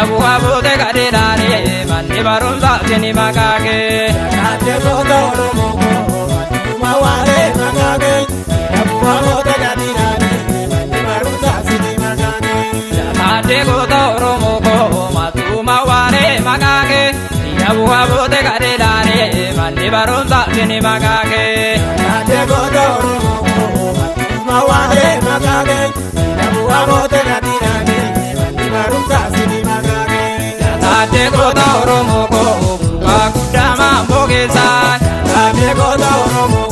bu'a boote gadheedhaani manni barumsaa sini makaake. Kaate goota Oromoo matuma waa'ee makaake. Bu'a boote gadheedhaani manni barumsaa sini makaake. Kaate goota Oromoo matuma waa'ee makaake. Bu'a boote gadheedhaani manni barumsaa sini makaake. Kaate goota Oromoo matuma waa'ee makaake. Bu'a boote gadheedhaani manni barumsaa sini makaake. Kaate goota Oromoo bu'aa guddaa maamboo keessaa. Kaate goota Oromoo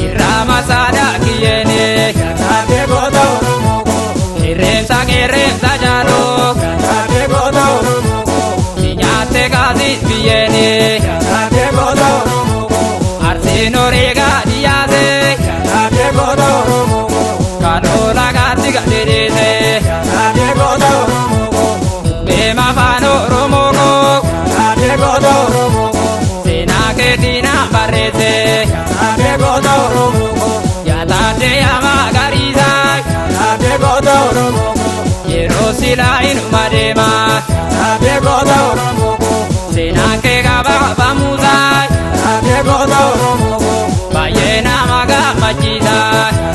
irraa masaadaa kiyyeene. Kaate goota Oromoo Irreemsa qeerreemsa jaaloo. Kaate goota Oromoo Nyaatte kaasii biyyeene. Kaate goota Oromoo Arsiin oreegaa dhiyaate. Kaate goota Oromoo Kadhoola gaatti gadheedheese. Kaate goota Oromoo Beema afaan Oromoo koo. Kaate goota Oromoo Seenaa keetiin barreesse. Kaate goota Oromoo Yaataadde yamaa gariisaa. Kaate goota Oromoo Yeroo silaa inuma deema. Kaate goota Oromoo Seenaan kee qabaabamuusaa. Kaate goota Oromoo Baay'ee nama gammachiisa.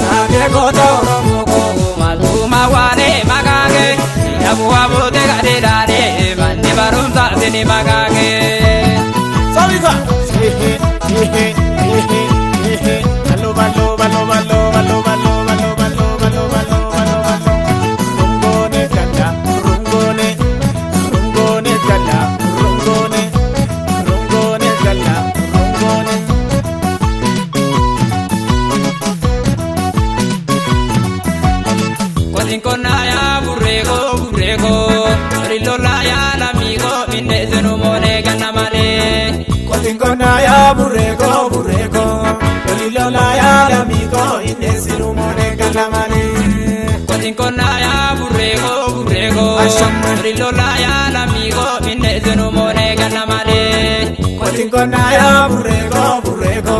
Kaate goota Oromoo Matuma waa'ee makaake. Bu'a boote gadheedhaani manni barumsaa sini makaake. Sabika ballo ballo ballo ballo ballo ballo ballo ballo ballo ballo ballo ballo rungone ganda rungone rungone ganda rungone rungone ganda rungone Kotiin konnaa yaa burreeko rilola yaa lamiiko minne senumoone ganna malee. Kotiin konnaa yaa burreeko lilola yaa lamiiko inne sinumone ganna malee. Kotiin konnaa yaa burreeko rilola yaa lamiiko minne senumoone ganna malee. Kotiin konnaa yaa burreeko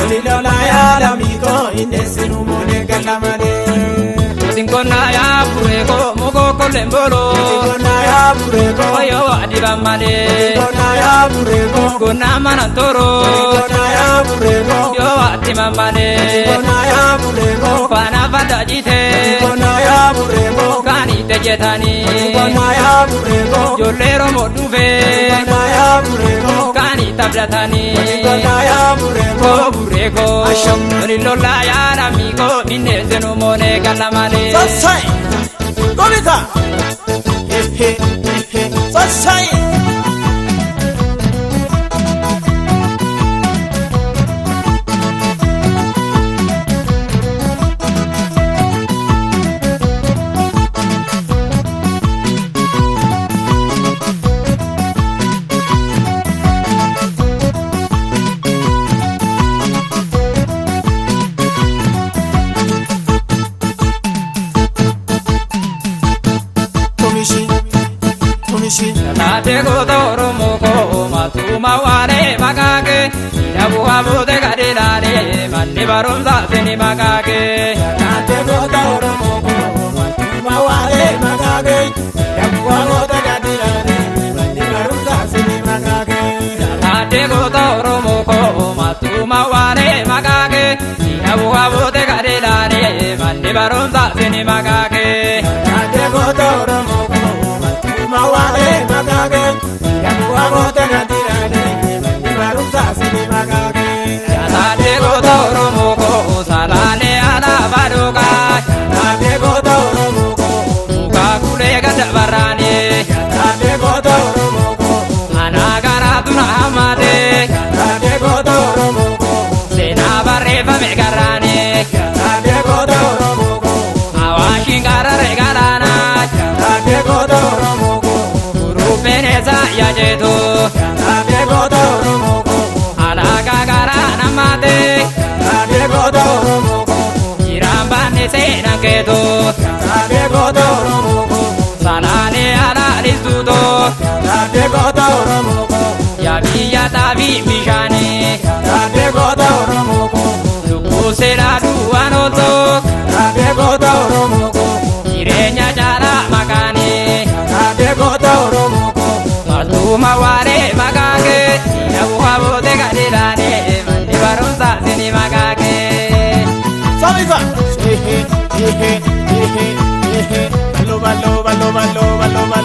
lilola yaa lamiiko inne sinumone ganna malee. Kotiin konnaa yaa burreeko mukoo kolleen booloo. Kotiin konnaa yaa burreeko Oyoo adiba malee. konnaa yaa burreeko Konnaa mana toroo. konnaa yaa burreeko Yoo adima malee. konnaa yaa burreeko Faana fadda jitee. konnaa yaa burreeko Kaanii tejjetanii. konnaa yaa burreeko Ijoollee Oromoo dhufee. konnaa yaa burreeko Kaanii tabdatanii. konnaa yaa burreeko Burreeko. Rilola yaa lamiiko minne senumoone ganna malee. Sassai Gomita Sassai Kaate goota Oromoo matuma waa'ee makaake. Bu'a boote gadheedhaani manni barumsaa sini makaake. Kaate goota Oromoo matuma waa'ee makaake. Bu'a boote gadheedhaani manni barumsaa sini makaake. Kaate goota Oromoo matuma waa'ee makaake. Bu'a boote gadheedhaani manni barumsaa sini makaake. Kaate goota Oromoo matuma waa'ee makaake. Bu'a boote gadheedhaani manni barumsaa sini makaake. Kaate goota Oromoo salaalee alaabaa dhooqaa. Kaate goota Oromoo Mukaa kulee ganda baraanii. Kaate goota Oromoo Anaa garaatu na hammatee. Kaate goota Oromoo Seenaa barreeffame garaanii. Kaate goota Oromoo Awaashiin qararee galaanaa. Kaate goota Oromoo Guruupeen eessaa yaajeetu. Kaate goota Oromoo Alaagaa garaa nammaatee. Kaate goota Oromoo Jiraan baanne seenaan keetu. Kaate goota Oromoo Salaalee alaalistuutoo. Kaate goota Oromoo Yaa biyya taabii bishaanii. Kaate goota Oromoo Lubbuu seeraa duwwaan ooltoo. Kaate goota Oromoo Jireenya jaalaa makaanii. Kaate goota Oromoo mawale magage Dabu habote gadilane Mandi barumsa sini magage Sabisa ballo ballo ballo ballo ballo ballo